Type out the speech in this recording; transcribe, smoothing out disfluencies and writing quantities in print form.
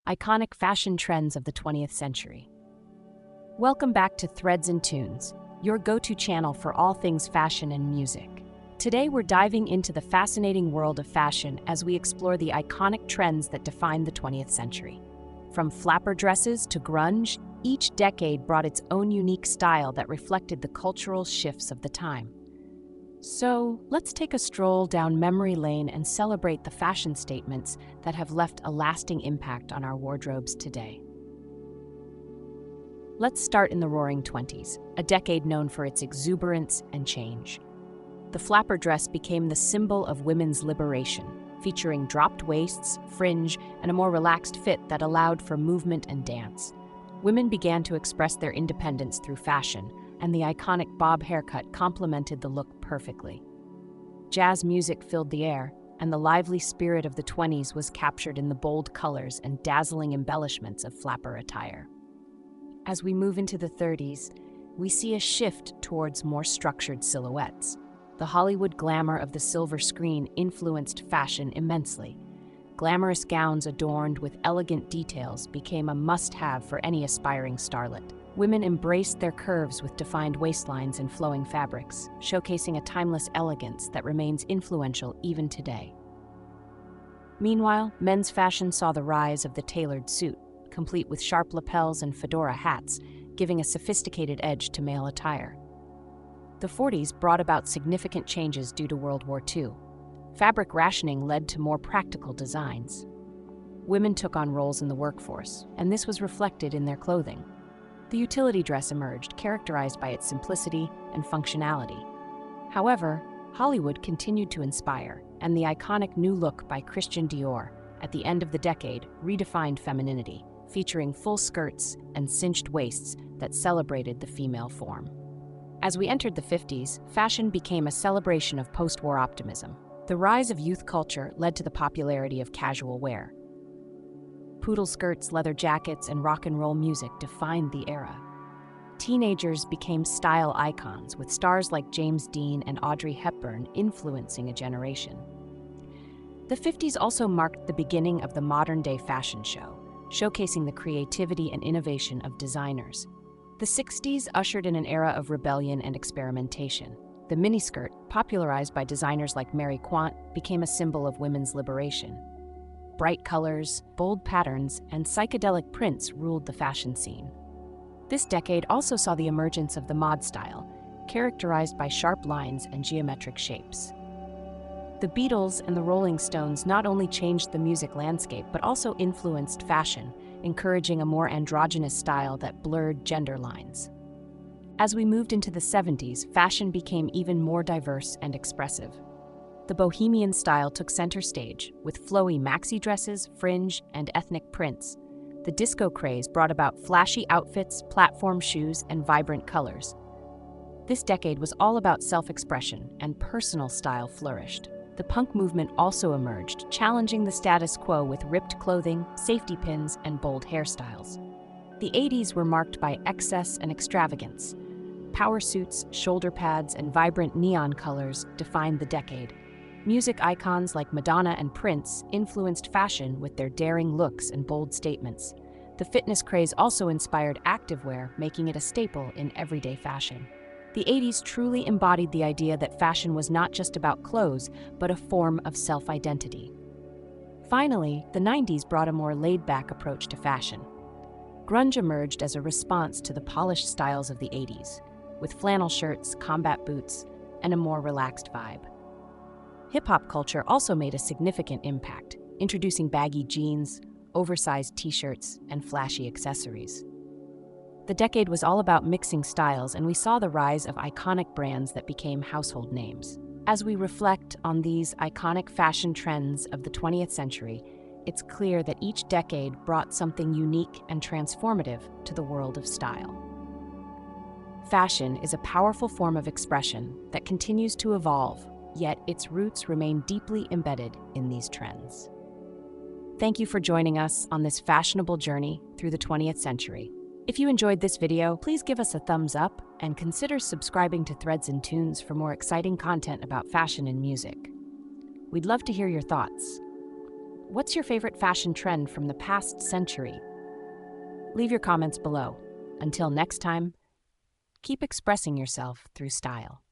Iconic fashion trends of the 20th century. Welcome back to Threads and Tunes, your go-to channel for all things fashion and music. Today we're diving into the fascinating world of fashion as we explore the iconic trends that define the 20th century. From flapper dresses to grunge, each decade brought its own unique style that reflected the cultural shifts of the time. So, let's take a stroll down memory lane and celebrate the fashion statements that have left a lasting impact on our wardrobes today. Let's start in the Roaring '20s, a decade known for its exuberance and change. The flapper dress became the symbol of women's liberation, featuring dropped waists, fringe, and a more relaxed fit that allowed for movement and dance. Women began to express their independence through fashion, and the iconic bob haircut complemented the look perfectly. Jazz music filled the air, and the lively spirit of the '20s was captured in the bold colors and dazzling embellishments of flapper attire. As we move into the '30s, we see a shift towards more structured silhouettes. The Hollywood glamour of the silver screen influenced fashion immensely. Glamorous gowns adorned with elegant details became a must-have for any aspiring starlet. Women embraced their curves with defined waistlines and flowing fabrics, showcasing a timeless elegance that remains influential even today. Meanwhile, men's fashion saw the rise of the tailored suit, complete with sharp lapels and fedora hats, giving a sophisticated edge to male attire. The '40s brought about significant changes due to World War II. Fabric rationing led to more practical designs. Women took on roles in the workforce, and this was reflected in their clothing. The utility dress emerged, characterized by its simplicity and functionality. However, Hollywood continued to inspire, and the iconic new look by Christian Dior at the end of the decade redefined femininity, featuring full skirts and cinched waists that celebrated the female form. As we entered the '50s, fashion became a celebration of post-war optimism. The rise of youth culture led to the popularity of casual wear. Poodle skirts, leather jackets, and rock and roll music defined the era. Teenagers became style icons, with stars like James Dean and Audrey Hepburn influencing a generation. The '50s also marked the beginning of the modern-day fashion show, showcasing the creativity and innovation of designers. The '60s ushered in an era of rebellion and experimentation. The miniskirt, popularized by designers like Mary Quant, became a symbol of women's liberation. Bright colors, bold patterns, and psychedelic prints ruled the fashion scene. This decade also saw the emergence of the mod style, characterized by sharp lines and geometric shapes. The Beatles and the Rolling Stones not only changed the music landscape but also influenced fashion, encouraging a more androgynous style that blurred gender lines. As we moved into the '70s, fashion became even more diverse and expressive. The bohemian style took center stage, with flowy maxi dresses, fringe, and ethnic prints. The disco craze brought about flashy outfits, platform shoes, and vibrant colors. This decade was all about self-expression, and personal style flourished. The punk movement also emerged, challenging the status quo with ripped clothing, safety pins, and bold hairstyles. The '80s were marked by excess and extravagance. Power suits, shoulder pads, and vibrant neon colors defined the decade. Music icons like Madonna and Prince influenced fashion with their daring looks and bold statements. The fitness craze also inspired activewear, making it a staple in everyday fashion. The '80s truly embodied the idea that fashion was not just about clothes, but a form of self-identity. Finally, the '90s brought a more laid-back approach to fashion. Grunge emerged as a response to the polished styles of the '80s, with flannel shirts, combat boots, and a more relaxed vibe. Hip-hop culture also made a significant impact, introducing baggy jeans, oversized t-shirts, and flashy accessories. The decade was all about mixing styles, and we saw the rise of iconic brands that became household names. As we reflect on these iconic fashion trends of the 20th century, it's clear that each decade brought something unique and transformative to the world of style. Fashion is a powerful form of expression that continues to evolve, yet its roots remain deeply embedded in these trends. Thank you for joining us on this fashionable journey through the 20th century. If you enjoyed this video, please give us a thumbs up and consider subscribing to Threads and Tunes for more exciting content about fashion and music. We'd love to hear your thoughts. what's your favorite fashion trend from the past century? Leave your comments below. Until next time, keep expressing yourself through style.